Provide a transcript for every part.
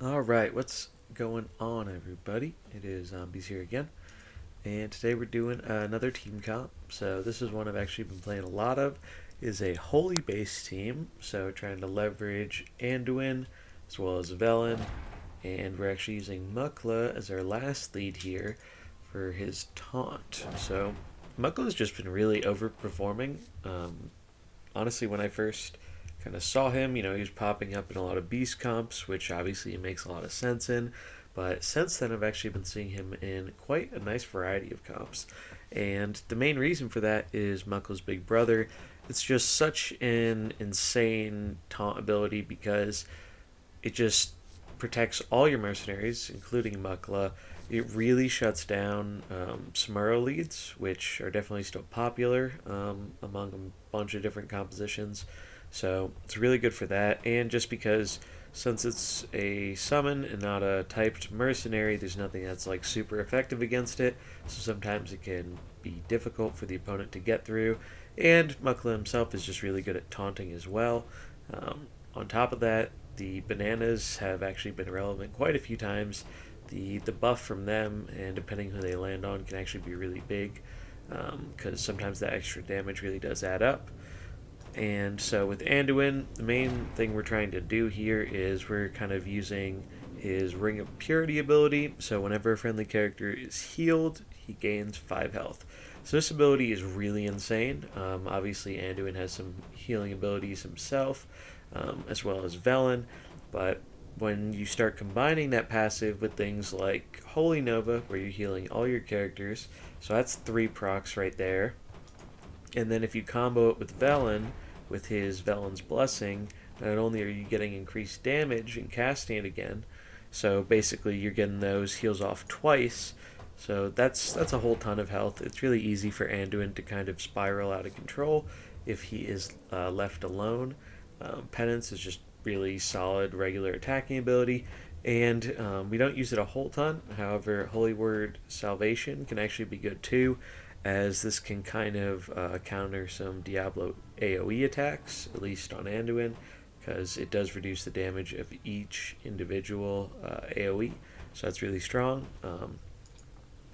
Alright, what's going on, everybody? It is Zombies here again, and today we're doing another team comp. So this is one I've actually been playing a lot of. It is a holy base team, so trying to leverage Anduin as well as Velen, and we're actually using Mukla as our last lead here for his taunt. So Mukla's just been really overperforming. Honestly, when I first kind of saw him, he was popping up in a lot of beast comps, which obviously makes a lot of sense in. But since then, I've actually been seeing him in quite a nice variety of comps. And the main reason for that is Mukla's big brother. It's just such an insane taunt ability because it just protects all your mercenaries, including Mukla. It really shuts down Smurrow leads, which are definitely still popular among a bunch of different compositions. So it's really good for that. And just because, since it's a summon and not a typed mercenary, there's nothing that's like super effective against it. So sometimes it can be difficult for the opponent to get through. And Mukla himself is just really good at taunting as well. On top of that, the bananas have actually been relevant quite a few times. The buff from them, and depending who they land on, can actually be really big because sometimes that extra damage really does add up. And so with Anduin, the main thing we're trying to do here is we're kind of using his Ring of Purity ability. So whenever a friendly character is healed, he gains 5 health. So this ability is really insane. Obviously, Anduin has some healing abilities himself, as well as Velen. But when you start combining that passive with things like Holy Nova, where you're healing all your characters, so that's 3 procs right there. And then if you combo it with Velen, with his Velen's Blessing, not only are you getting increased damage and casting it again, so basically you're getting those heals off twice. So that's a whole ton of health. It's really easy for Anduin to kind of spiral out of control if he is left alone. Penance is just really solid regular attacking ability, and we don't use it a whole ton. However, Holy Word Salvation can actually be good too, as this can kind of counter some Diablo AOE attacks, at least on Anduin, because it does reduce the damage of each individual AOE, so that's really strong.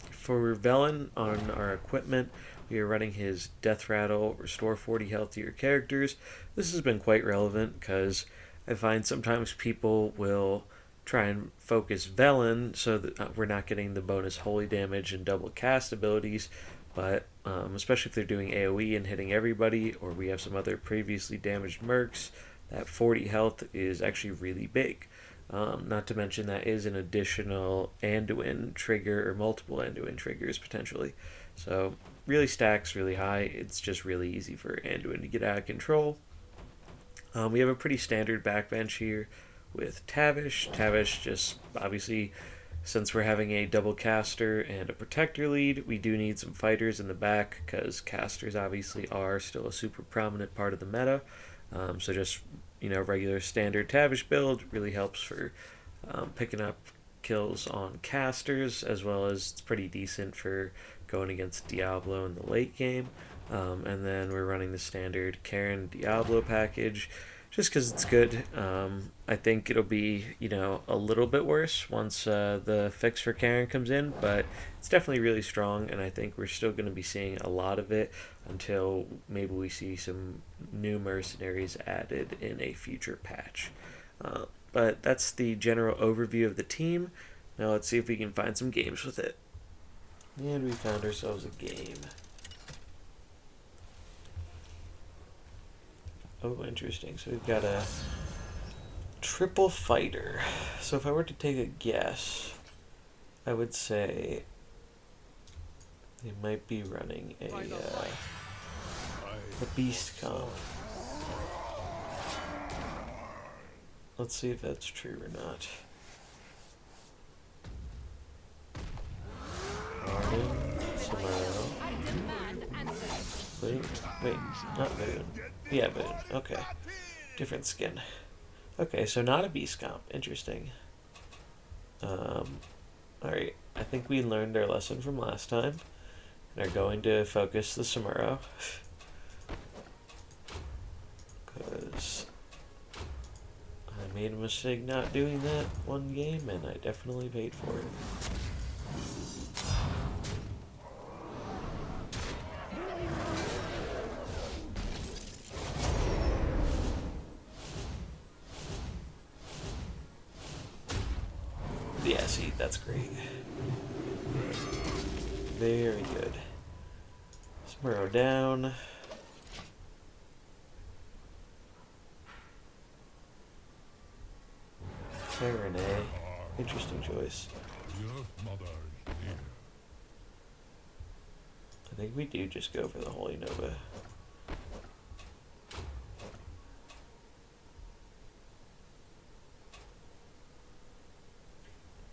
For Velen, on our equipment, we are running his Death Rattle, restore 40 health to your characters. This has been quite relevant because I find sometimes people will try and focus Velen so that we're not getting the bonus holy damage and double cast abilities, but especially if they're doing AoE and hitting everybody, or we have some other previously damaged mercs, that 40 health is actually really big. Not to mention that is an additional Anduin trigger, or multiple Anduin triggers potentially. So really stacks really high. It's just really easy for Anduin to get out of control. We have a pretty standard backbench here with Tavish. Tavish just obviously, since we're having a double caster and a protector lead, we do need some fighters in the back because casters obviously are still a super prominent part of the meta. So just regular standard Tavish build really helps for picking up kills on casters, as well as it's pretty decent for going against Diablo in the late game. And then we're running the standard Karen Diablo package just because it's good. I think it'll be, a little bit worse once the fix for Karen comes in, but it's definitely really strong, and I think we're still going to be seeing a lot of it until maybe we see some new mercenaries added in a future patch. But that's the general overview of the team. Now let's see if we can find some games with it. And we found ourselves a game. Oh, interesting. So we've got a triple fighter. So if I were to take a guess, I would say they might be running a beast comp. Let's see if that's true or not. Arden, Samaro. Wait, not Moon. Yeah, Moon. Okay. Different skin. Okay, so not a beast comp. Interesting. Alright, I think we learned our lesson from last time and are going to focus the Samuro. Because I'm made a mistake not doing that one game, and I definitely paid for it. Yeah, see, that's great. Very good. Smurrow down. Serenade. Interesting choice. I think we do just go for the Holy Nova.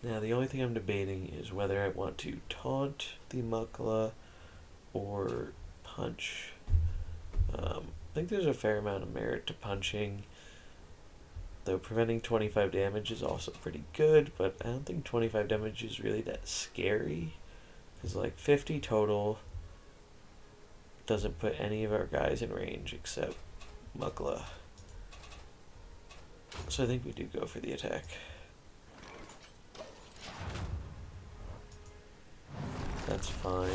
Now the only thing I'm debating is whether I want to taunt the Mukla or punch. I think there's a fair amount of merit to punching, though preventing 25 damage is also pretty good, but I don't think 25 damage is really that scary, because like 50 total doesn't put any of our guys in range except Mukla. So I think we do go for the attack. That's fine.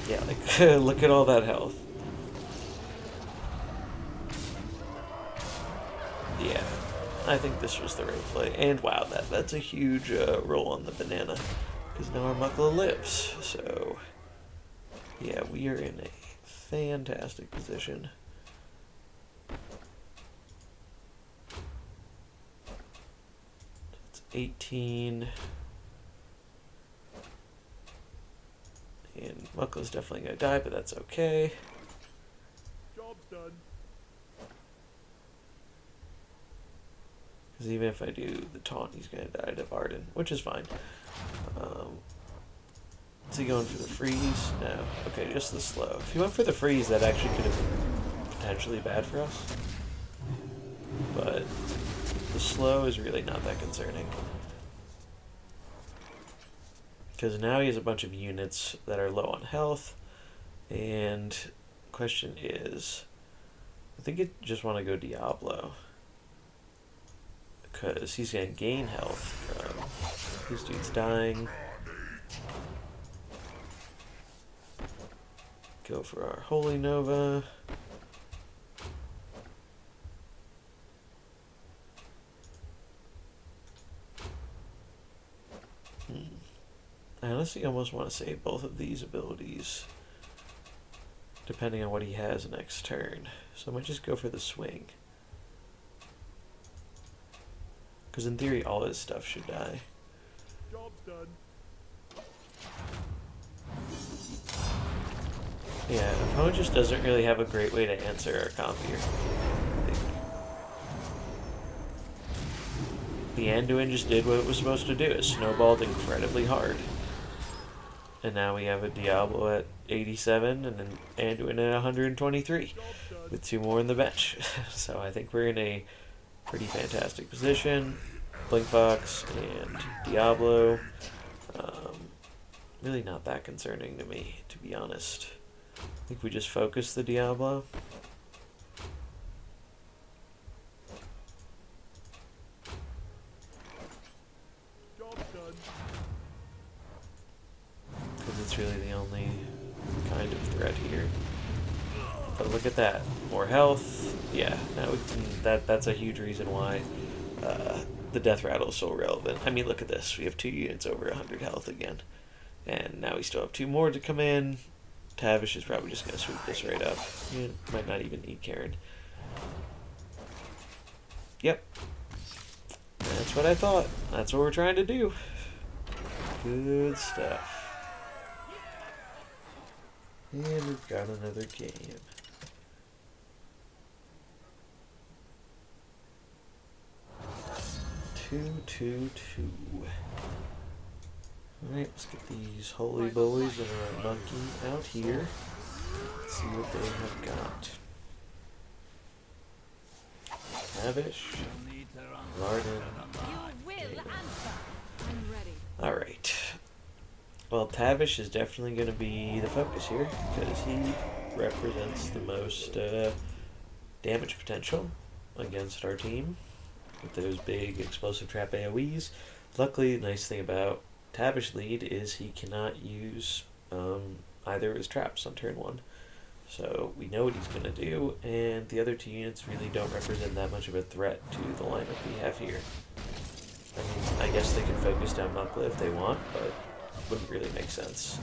Yeah, like, look at all that health. Yeah, I think this was the right play. And wow, that's a huge roll on the banana, because now our Mukla lives. So, yeah, we are in a fantastic position. It's 18. And Mukla's definitely going to die, but that's okay. Job's done. Because even if I do the taunt, he's going to die to Varden, which is fine. Is he going for the freeze? No. Okay, just the slow. If he went for the freeze, that actually could have been potentially bad for us. But the slow is really not that concerning. Because now he has a bunch of units that are low on health. And question is, I think I just want to go Diablo. Because he's going to gain health from this dude's dying. Go for our Holy Nova. I honestly almost want to save both of these abilities, depending on what he has next turn. So I might just go for the swing. Because in theory, all his stuff should die. Job's done. Yeah, opponent just doesn't really have a great way to answer our comp here. The Anduin just did what it was supposed to do. It snowballed incredibly hard. And now we have a Diablo at 87 and an Anduin at 123 with 2 more in the bench. So I think we're in a pretty fantastic position. Blinkbox and Diablo. Really not that concerning to me, to be honest. I think we just focus the Diablo. Because it's really the only kind of threat here. But look at that. More health. Yeah, now we can, that's a huge reason why the death rattle is so relevant. I mean, look at this. We have 2 units over 100 health again. And now we still have 2 more to come in. Tavish is probably just going to swoop this right up. You might not even need Karen. Yep. That's what I thought. That's what we're trying to do. Good stuff. And we've got another game. Two. Alright, let's get these holy bullies and our monkey out here. Let's see what they have got. Tavish. Varden. Alright. Well, Tavish is definitely going to be the focus here, because he represents the most damage potential against our team with those big explosive trap AoEs. Luckily, the nice thing about Tavish lead is he cannot use either of his traps on turn 1. So we know what he's going to do, and the other two units really don't represent that much of a threat to the lineup we have here. I mean, I guess they can focus down Mukla if they want, but wouldn't really make sense.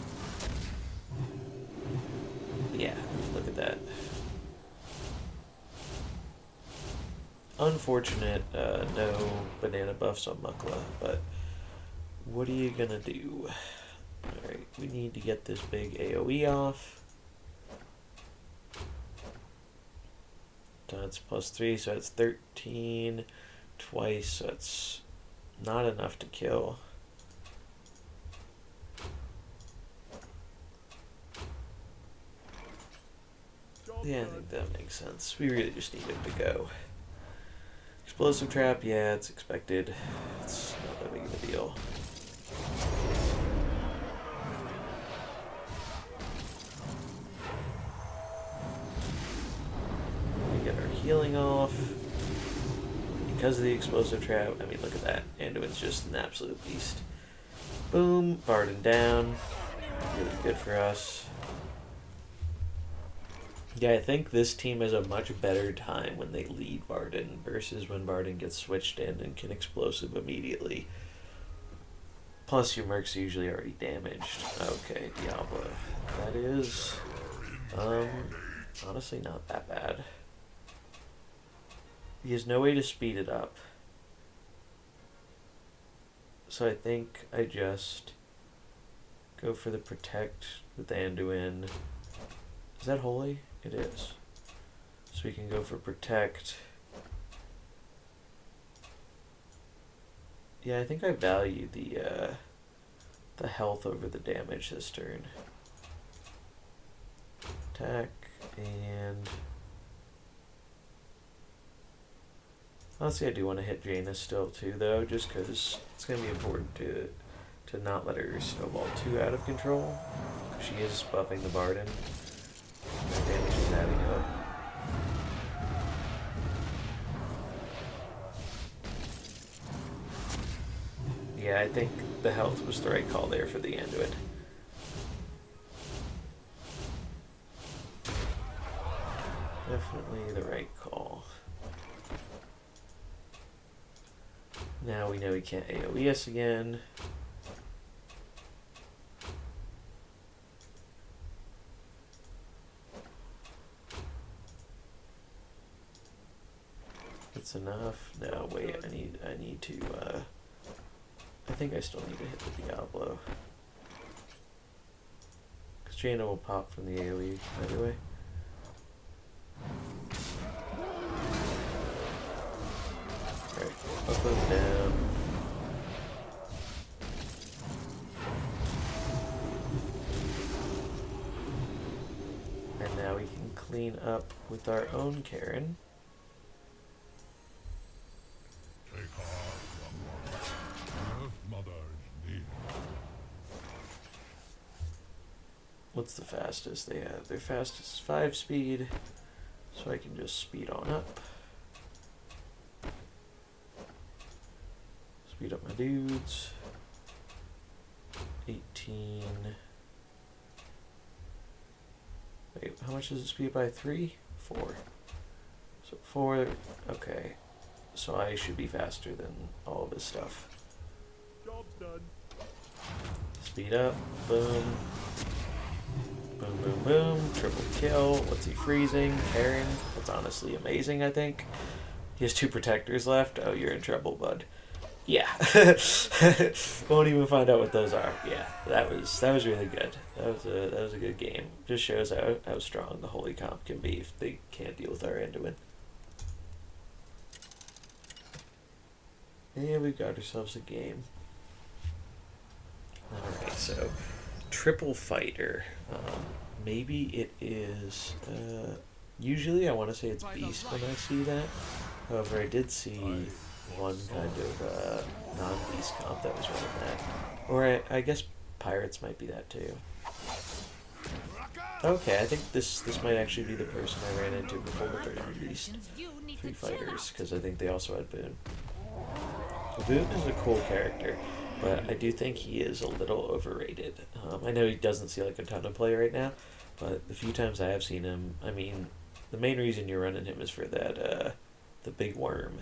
Yeah, look at that. Unfortunate, no banana buffs on Mukla, but what are you gonna do? Alright, we need to get this big AoE off. Taunt's +3, so it's 13 twice, so it's not enough to kill. Yeah, I think that makes sense. We really just need him to go. Explosive trap, yeah, it's expected. It's not that big of a deal. We get our healing off. Because of the explosive trap, I mean, look at that. Anduin's just an absolute beast. Boom, Varden down. Really good for us. Yeah, I think this team has a much better time when they lead Varden versus when Varden gets switched in and can explosive immediately. Plus, your mercs are usually already damaged. Okay, Diablo. That is, honestly not that bad. He has no way to speed it up. So I think I just go for the protect with Anduin. Is that holy? It is. So we can go for protect. Yeah, I think I value the health over the damage this turn. Attack and honestly, I do want to hit Jaina still too, though, just because it's going to be important to not let her snowball too out of control. She is buffing the Varden. That damage is adding up. Yeah, I think the health was the right call there for the Anduin. Definitely the right call. Now we know he can't AoE us again. It's enough. No, wait, I need to, I think I still need to hit the Diablo. Because Jaina will pop from the AoE anyway. Alright, up and down. And now we can clean up with our own Karen. What's the fastest they have? Their fastest is 5 speed, so I can just speed on up. Speed up my dudes. 18. Wait, how much does it speed by 3? 4. So 4, okay. So I should be faster than all of his stuff. Job's done. Speed up, boom. Boom, boom, boom. Triple kill. What's he freezing? Karen. That's honestly amazing, I think. He has 2 protectors left. Oh, you're in trouble, bud. Yeah. Won't even find out what those are. Yeah, that was really good. That was a good game. Just shows how strong the holy comp can be if they can't deal with our Anduin. And we got ourselves a game. Alright, so triple fighter. Maybe it is, usually I want to say it's beast when I see that. However, I did see one kind of non-beast comp that was running that. Or I guess pirates might be that too. Okay, I think this might actually be the person I ran into before the very least. Three fighters, because I think they also had Boone. Boone is a cool character, but I do think he is a little overrated. I know he doesn't see like a ton of play right now, but the few times I have seen him, I mean, the main reason you're running him is for that the big worm,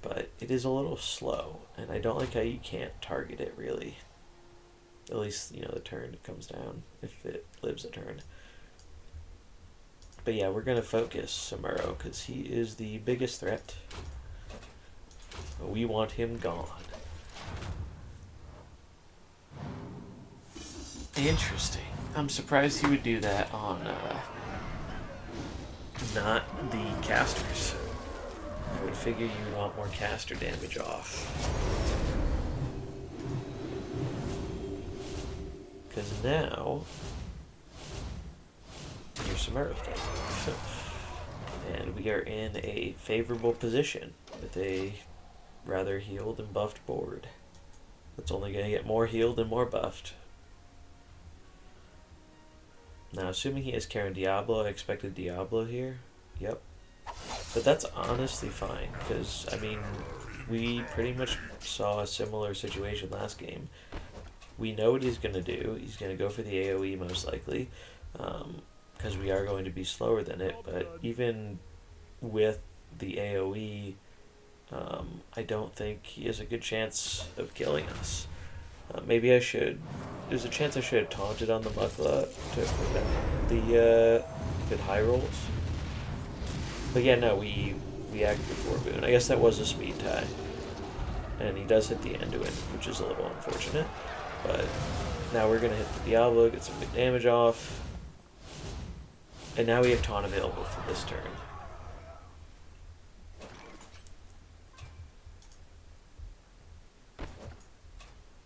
but it is a little slow, and I don't like how you can't target it really. At least the turn it comes down if it lives a turn. But yeah, we're gonna focus Samuro because he is the biggest threat. We want him gone. Interesting. I'm surprised he would do that on not the casters. I would figure you would want more caster damage off. Because now your Samuro's dead. And we are in a favorable position with a rather healed and buffed board. That's only going to get more healed and more buffed. Now, assuming he has Karen Diablo, I expected Diablo here. Yep. But that's honestly fine, because, I mean, we pretty much saw a similar situation last game. We know what he's going to do. He's going to go for the AOE most likely, because we are going to be slower than it. But even with the AOE, I don't think he has a good chance of killing us. Maybe I should. There's a chance I should have taunted on the Mukla to prevent the good high rolls. But yeah, no, we acted before Boone. I guess that was a speed tie. And he does hit the Anduin, which is a little unfortunate. But now we're going to hit the Diablo, get some good damage off. And now we have Taunt available for this turn.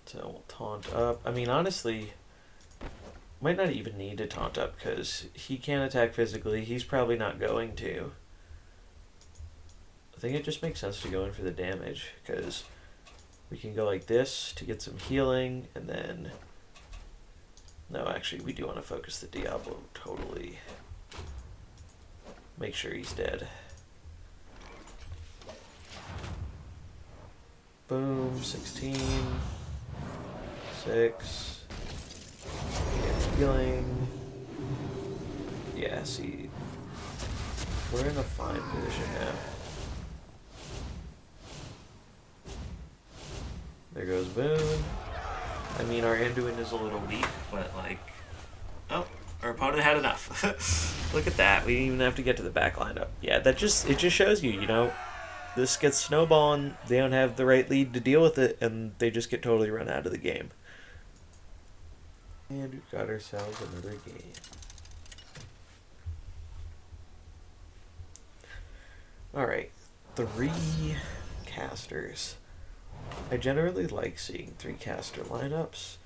So we'll taunt up. I mean, honestly, might not even need to taunt up because he can't attack physically. He's probably not going to. I think it just makes sense to go in for the damage because we can go like this to get some healing and then... No, actually, we do want to focus the Diablo totally. Make sure he's dead. Boom, 16. 6. Get healing. Yeah, see. We're in a fine position now. There goes Boone. I mean, our Anduin is a little weak, but like... Oh, our opponent had enough. Look at that. We didn't even have to get to the back lineup. Yeah, it just shows you, this gets snowballing, they don't have the right lead to deal with it, and they just get totally run out of the game. And we've got ourselves another game. Alright, 3 casters. I generally like seeing 3 caster lineups,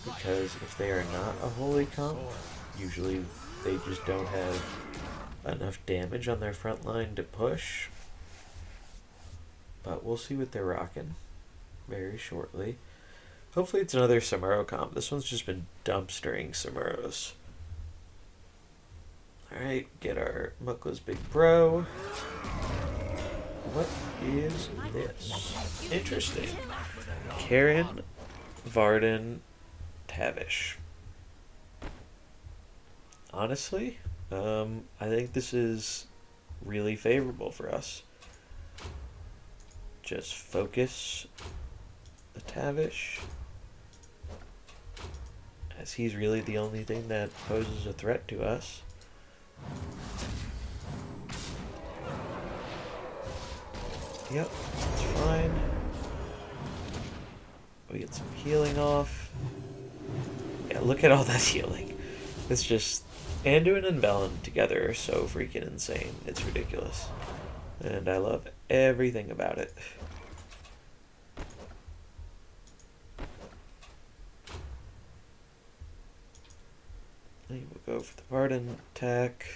because if they are not a holy comp, usually they just don't have enough damage on their front line to push. But we'll see what they're rocking very shortly. Hopefully it's another Samuro comp. This one's just been dumpstering Samuros. Alright, get our Mukla's big bro. What is this? Interesting. Karen, Varden, Tavish. Honestly, I think this is really favorable for us. Just focus the Tavish, as he's really the only thing that poses a threat to us. Yep, that's fine. We get some healing off. Yeah, look at all that healing. It's just... Anduin and Velen together are so freaking insane. It's ridiculous. And I love everything about it. We'll go for the Varden attack.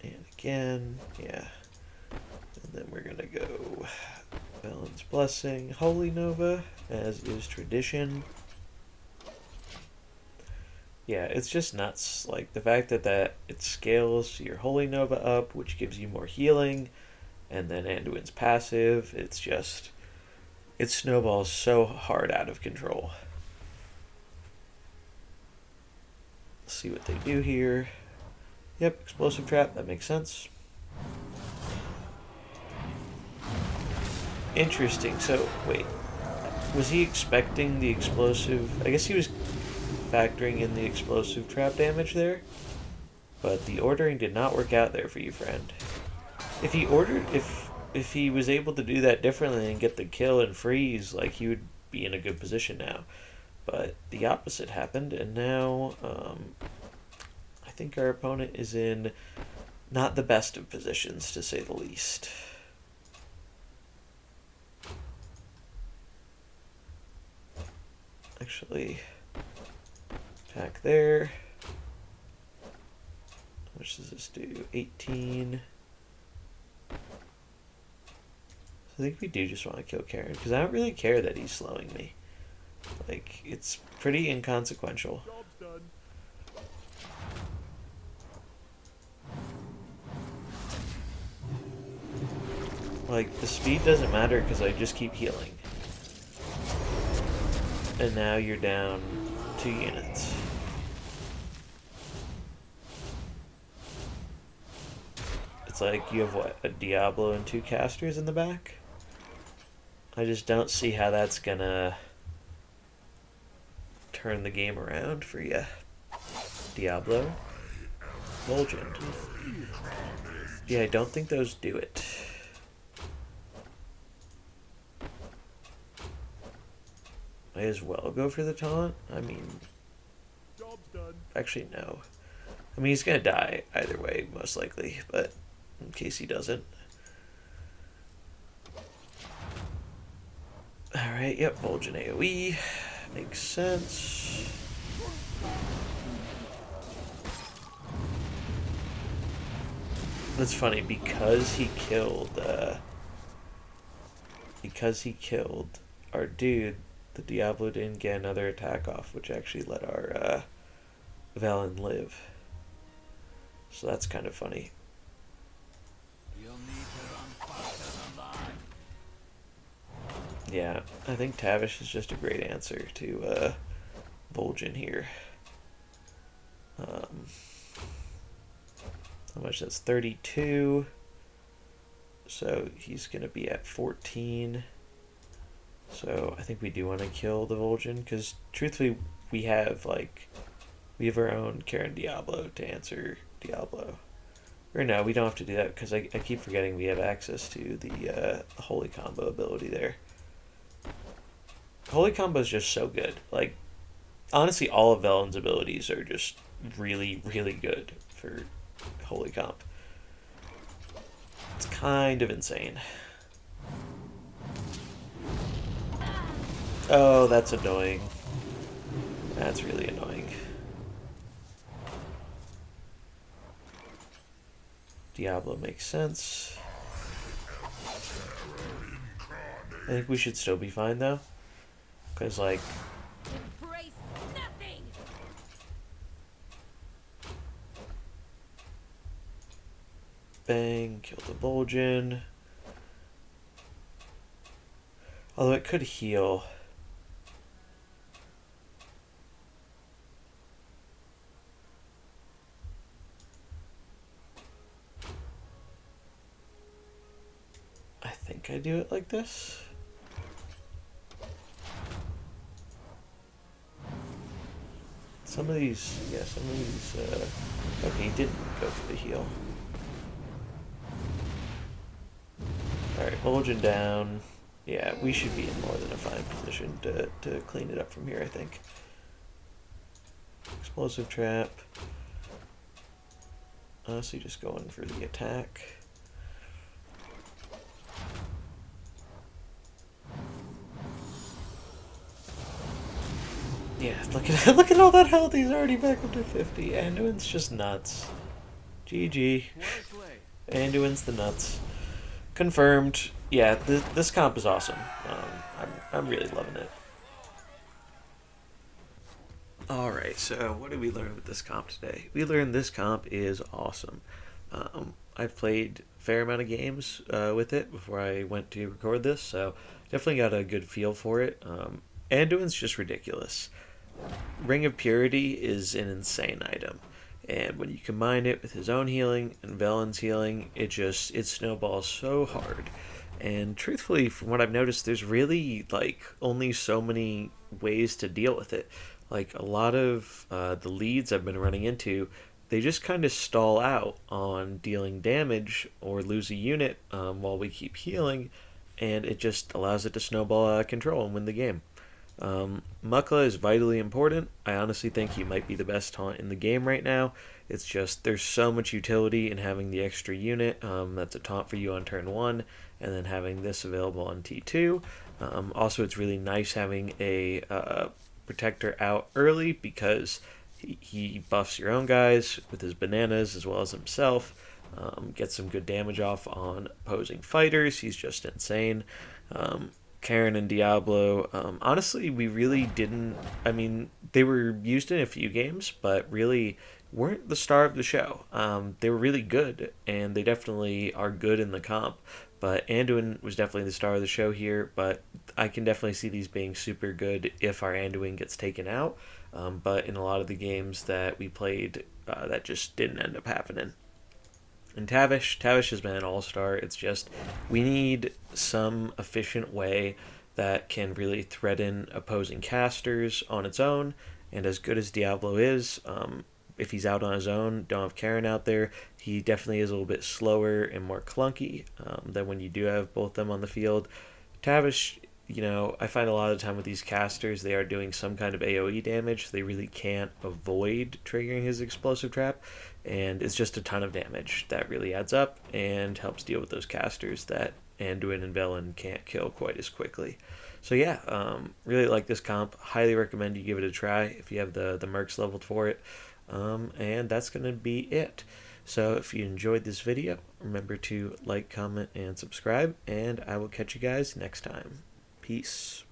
And again, yeah. And then we're gonna go Velen's Blessing, Holy Nova, as is tradition. Yeah, it's just nuts. Like the fact that it scales your Holy Nova up, which gives you more healing, and then Anduin's passive. It's just it snowballs so hard out of control. Let's see what they do here. Yep, explosive trap. That makes sense. Interesting. So wait, was he expecting the explosive? I guess he was factoring in the explosive trap damage there, but the ordering did not work out there for you, friend. If he ordered, if he was able to do that differently and get the kill and freeze, like he would be in a good position now. But the opposite happened, and now I think our opponent is in not the best of positions, to say the least. Actually, attack there. How much does this do? 18. I think we do just want to kill Karen, because I don't really care that he's slowing me. Like, it's pretty inconsequential. Job's done. Like, the speed doesn't matter because I just keep healing. And now you're down 2 units. It's like you have, what, a Diablo and 2 casters in the back? I just don't see how that's gonna turn the game around for you. Diablo. Volgin. Yeah, I don't think those do it. Might as well go for the taunt. I mean, Job's done. actually, no. I mean, he's gonna die either way, most likely, but in case he doesn't. Alright, yep, Volgin AOE. Makes sense. That's funny, because he killed our dude, the Diablo didn't get another attack off, which actually let our Velen live. So that's kind of funny. Yeah, I think Tavish is just a great answer to Volgin here. How much? That's 32. So he's going to be at 14. So I think we do want to kill the Volgin, because truthfully we have our own Karen Diablo to answer Diablo. Or no, we don't have to do that, because I keep forgetting we have access to the Holy Combo ability there. Holy Combo is just so good. Like, honestly, all of Velen's abilities are just really, really good for Holy Comp. It's kind of insane. Oh, that's annoying. That's really annoying. Diablo makes sense. I think we should still be fine, though. Because, like... Bang, kill the Volgin. Although it could heal. I think I do it like this. Some of these, okay, he didn't go for the heal. Alright, Volgin down. Yeah, we should be in more than a fine position to clean it up from here, I think. Explosive trap. Honestly, just going for the attack. Yeah, look at all that health. He's already back up to 50. Anduin's just nuts. GG. Anduin's the nuts. Confirmed. Yeah, this comp is awesome. I'm really loving it. Alright, so what did we learn with this comp today? We learned this comp is awesome. I've played a fair amount of games with it before I went to record this, so definitely got a good feel for it. Anduin's just ridiculous. Ring of Purity is an insane item. And when you combine it with his own healing and Velen's healing, it snowballs so hard. And truthfully, from what I've noticed, there's really like only so many ways to deal with it. Like a lot of the leads I've been running into, they just kind of stall out on dealing damage or lose a unit while we keep healing, and it just allows it to snowball out of control and win the game. Mukla is vitally important. I honestly think he might be the best taunt in the game right now. It's just there's so much utility in having the extra unit that's a taunt for you on turn 1, and then having this available on T2. Also, it's really nice having a protector out early because he buffs your own guys with his bananas as well as himself. Gets some good damage off on opposing fighters. He's just insane. Karen and Diablo. Honestly, we really didn't. I mean, they were used in a few games, but really weren't the star of the show. They were really good, and they definitely are good in the comp. But Anduin was definitely the star of the show here. But I can definitely see these being super good if our Anduin gets taken out. But in a lot of the games that we played, that just didn't end up happening. And Tavish has been an all-star. It's just we need some efficient way that can really threaten opposing casters on its own. And as good as Diablo is, if he's out on his own, don't have Karen out there, he definitely is a little bit slower and more clunky than when you do have both them on the field. Tavish, I find a lot of the time with these casters, they are doing some kind of AOE damage. They really can't avoid triggering his explosive trap, and it's just a ton of damage that really adds up and helps deal with those casters that Anduin and Velen can't kill quite as quickly. So yeah, really like this comp. Highly recommend you give it a try if you have the mercs leveled for it. And that's going to be it. So if you enjoyed this video, remember to like, comment, and subscribe, and I will catch you guys next time. Peace.